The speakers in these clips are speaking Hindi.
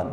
1،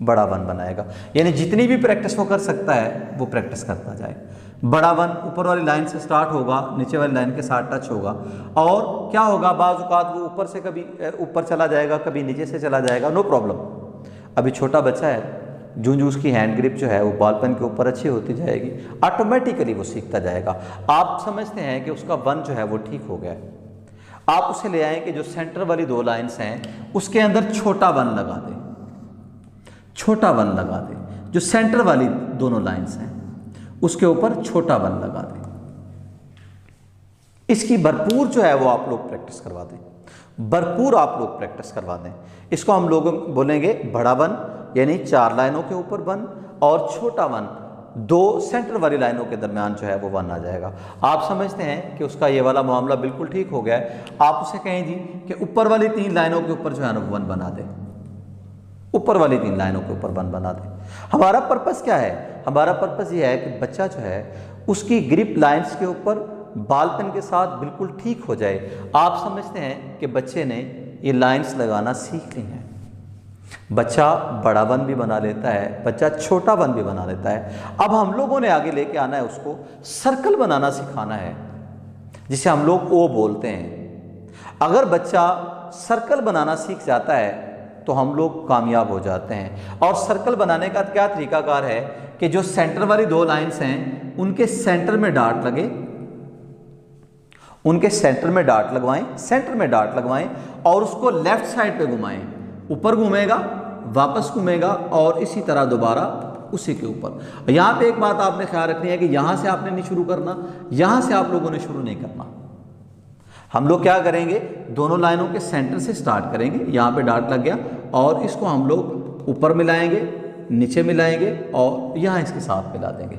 बड़ा वन बनाएगा। यानी जितनी भी प्रैक्टिस वो कर सकता है वो प्रैक्टिस करता जाए। बड़ा वन ऊपर वाली लाइन से स्टार्ट होगा, नीचे वाली लाइन के साथ टच होगा, और क्या होगा, बाज़ औक़ात वो ऊपर से कभी ऊपर चला जाएगा, कभी नीचे से चला जाएगा, नो प्रॉब्लम। अभी छोटा बच्चा है, जूं जूं उसकी हैंड ग्रिप जो है वो बॉल पेन के ऊपर अच्छी होती जाएगी, ऑटोमेटिकली वो सीखता जाएगा। आप समझते हैं कि उसका वन जो है वो ठीक हो गया है, आप उसे ले आएँ कि जो सेंटर वाली 2 लाइन्स हैं उसके अंदर छोटा वन लगा दें, छोटा वन लगा दें। जो सेंटर वाली दोनों लाइन्स हैं उसके ऊपर छोटा वन लगा दें। इसकी भरपूर जो है वो आप लोग प्रैक्टिस करवा दें, भरपूर आप लोग प्रैक्टिस करवा दें। इसको हम लोग बोलेंगे बड़ा वन, यानी 4 लाइनों के ऊपर वन, और छोटा वन 2 सेंटर वाली लाइनों के दरमियान जो है वो वन आ जाएगा। आप समझते हैं कि उसका ये वाला मामला बिल्कुल ठीक हो गया है। आप उसे कहें जी कि ऊपर वाली 3 लाइनों के ऊपर जो है ना वन बना दें, ऊपर वाली 3 लाइनों के ऊपर वन बना दें। हमारा पर्पस क्या है? हमारा पर्पस ये है कि बच्चा जो है उसकी ग्रिप लाइंस के ऊपर बॉल पेन के साथ बिल्कुल ठीक हो जाए। आप समझते हैं कि बच्चे ने ये लाइंस लगाना सीख ली हैं। बच्चा बड़ा वन भी बना लेता है, बच्चा छोटा वन भी बना लेता है। अब हम लोगों ने आगे लेके आना है, उसको सर्कल बनाना सिखाना है, जिसे हम लोग ओ बोलते हैं। अगर बच्चा सर्कल बनाना सीख जाता है तो हम लोग कामयाब हो जाते हैं। और सर्कल बनाने का क्या तरीकाकार है कि जो सेंटर वाली 2 लाइंस हैं उनके सेंटर में डार्ट लगे, उनके सेंटर में डार्ट लगवाएं, सेंटर में डार्ट लगवाएं और उसको लेफ्ट साइड पे घुमाएं। ऊपर घूमेगा, वापस घूमेगा और इसी तरह दोबारा उसी के ऊपर। यहाँ पे एक बात आपने ख्याल रखनी है कि यहाँ से आपने नहीं शुरू करना, यहाँ से आप लोगों ने शुरू नहीं करना। हम लोग क्या करेंगे, दोनों लाइनों के सेंटर से स्टार्ट करेंगे। यहाँ पे डार्ट लग गया और इसको हम लोग ऊपर मिलाएंगे, नीचे मिलाएंगे और यहाँ इसके साथ मिला देंगे।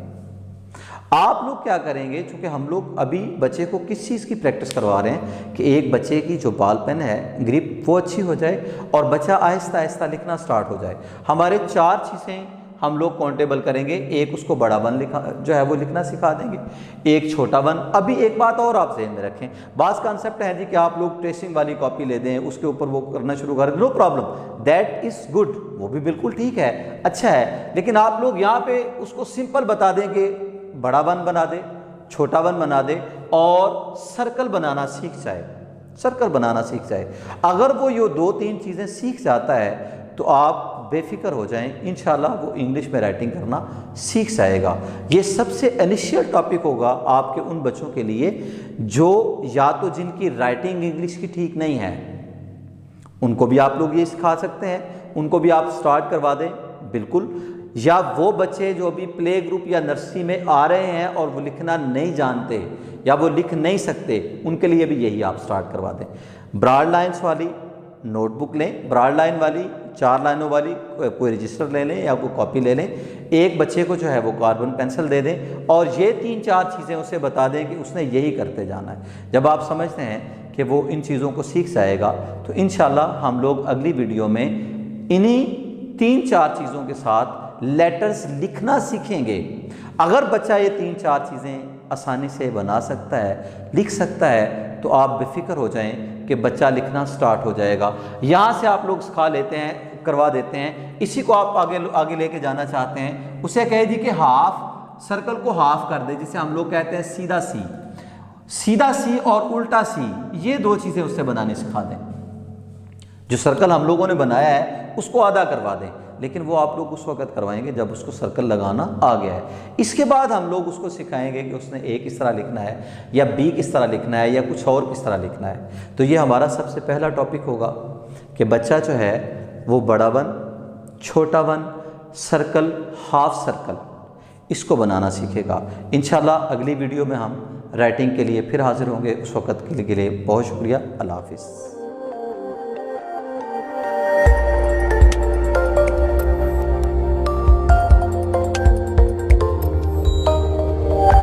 आप लोग क्या करेंगे, चूँकि हम लोग अभी बच्चे को किस चीज़ की प्रैक्टिस करवा रहे हैं कि एक बच्चे की जो बॉल पेन है ग्रिप वो अच्छी हो जाए और बच्चा आहिस्ता आहिस्ता लिखना स्टार्ट हो जाए। हमारे 4 चीज़ें हम लोग काउंटेबल करेंगे। एक, उसको बड़ा वन लिखा जो है वो लिखना सिखा देंगे, एक छोटा वन। अभी एक बात और आप ज़हन में रखें, बास कॉन्सेप्ट है जी कि आप लोग ट्रेसिंग वाली कॉपी ले दें, उसके ऊपर वो करना शुरू कर दें, no problem, that is good, वो भी बिल्कुल ठीक है, अच्छा है। लेकिन आप लोग यहाँ पे उसको सिंपल बता दें कि बड़ा वन बना दे, छोटा वन बना दे और सर्कल बनाना सीख जाए, सर्कल बनाना सीख जाए। अगर वो ये 2-3 चीज़ें सीख जाता है तो आप बेफिक्र हो जाएं, इंशाल्लाह वो इंग्लिश में राइटिंग करना सीख जाएगा। ये सबसे इनिशियल टॉपिक होगा आपके उन बच्चों के लिए जो या तो जिनकी राइटिंग इंग्लिश की ठीक नहीं है, उनको भी आप लोग ये सिखा सकते हैं, उनको भी आप स्टार्ट करवा दें बिल्कुल। या वो बच्चे जो अभी प्ले ग्रुप या नर्सरी में आ रहे हैं और वो लिखना नहीं जानते या वो लिख नहीं सकते, उनके लिए भी यही आप स्टार्ट करवा दें। ब्रॉड लाइन्स वाली नोटबुक लें, ब्रॉड लाइन वाली 4 लाइनों वाली कोई रजिस्टर ले लें या कोई कॉपी ले लें। एक बच्चे को जो है वो कार्बन पेंसिल दे दें और ये 3-4 चीज़ें उसे बता दें कि उसने यही करते जाना है। जब आप समझते हैं कि वो इन चीज़ों को सीख जाएगा तो इंशाल्लाह हम लोग अगली वीडियो में इन्हीं 3-4 चीज़ों के साथ लेटर्स लिखना सीखेंगे। अगर बच्चा ये 3-4 चीज़ें आसानी से बना सकता है, लिख सकता है, तो आप बेफिक्र हो जाएं कि बच्चा लिखना स्टार्ट हो जाएगा। यहाँ से आप लोग सिखा लेते हैं, करवा देते हैं। इसी को आप आगे लेके जाना चाहते हैं, उसे कह दी कि हाफ सर्कल को हाफ कर दे, जिसे हम लोग कहते हैं सीधा सी, सीधा सी और उल्टा सी, ये 2 चीज़ें उससे बनानी सिखा दें। जो सर्कल हम लोगों ने बनाया है उसको आधा करवा दें, लेकिन वो आप लोग उस वक्त करवाएंगे जब उसको सर्कल लगाना आ गया है। इसके बाद हम लोग उसको सिखाएंगे कि उसने ए किस तरह लिखना है या बी किस तरह लिखना है या कुछ और किस तरह लिखना है। तो ये हमारा सबसे पहला टॉपिक होगा कि बच्चा जो है वो बड़ा वन, छोटा वन, सर्कल, हाफ सर्कल, इसको बनाना सीखेगा। इंशाल्लाह अगली वीडियो में हम राइटिंग के लिए फिर हाजिर होंगे। उस वक्त के लिए बहुत शुक्रिया। अल्लाह हाफिज़।